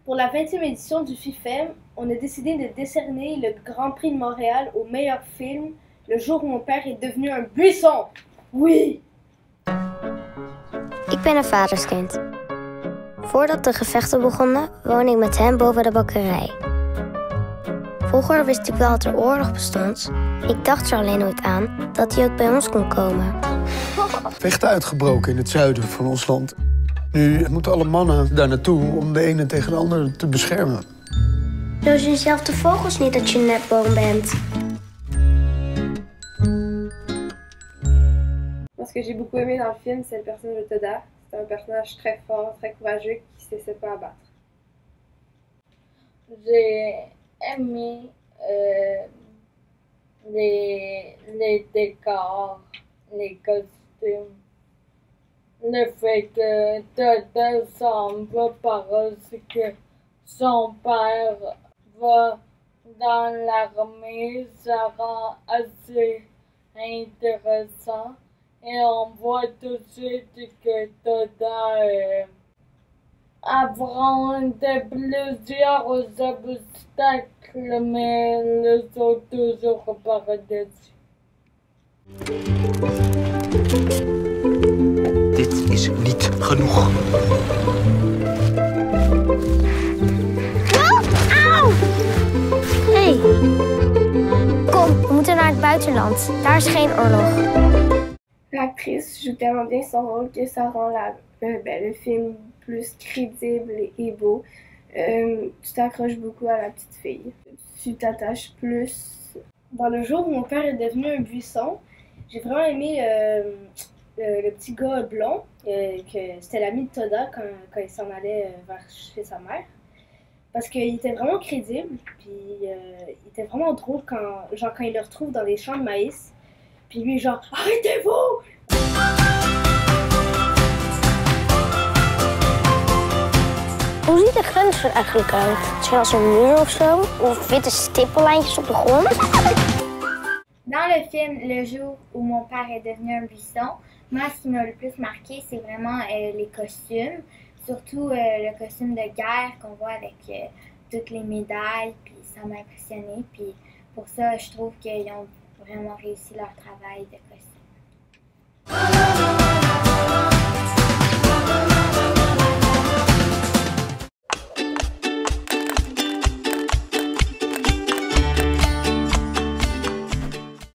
Pour la 20e édition du FIFEM, on a décidé de décerner le Grand Prix de Montréal au meilleur film, Le jour où mon père est devenu un buisson. Oui! Ik ben een vaderskind. Voordat de gevechten begonnen, woonde ik met hem boven de bakkerij. Vroeger wist ik wel dat er oorlog bestond. Ik dacht er alleen nooit aan dat hij ook bij ons kon komen. Vechten uitgebroken in het zuiden van ons land. Nu moeten alle mannen daar naartoe om de ene tegen de ander te beschermen. Zo zien zelf de vogels niet dat je een nepboom bent. Ce que j'ai beaucoup aimé dans le film, c'est le personnage de Toda. C'est un personnage très fort, très courageux, qui ne se laissait pas abattre. J'ai aimé les décors, les costumes. Le fait que Toda s'en va parce que son père va dans l'armée, ça rend assez intéressant. Et on voit tout de suite que Toda affronte plusieurs obstacles, mais le saute toujours par-dessus. Dit is niet genoeg. Auw! Hey. Kom, we moeten naar het buitenland. Daar is geen oorlog. L'actrice joue tellement bien son rôle que ça rend le film plus crédible et beau. Tu t'accroches beaucoup à la petite fille. Tu t'attaches plus. Dans Le jour où mon père est devenu un buisson, j'ai vraiment aimé le petit gars blond, que c'était l'ami de Toda quand il s'en allait vers chez sa mère. Parce qu'il était vraiment crédible, puis il était vraiment drôle quand il le retrouve dans les champs de maïs. Puis lui, genre, arrêtez-vous! Hoe ziet de grens er eigenlijk uit? Zijn als een muur of zo? Of witte stippenlijntjes op de grond? Dans le film Le jour où mon père est devenu un buisson, moi, ce qui m'a le plus marqué, c'est vraiment les costumes. Surtout le costume de guerre qu'on voit avec toutes les médailles, puis ça m'a impressionné. Puis pour ça, je trouve qu'ils ont vraiment réussi leur travail de costume.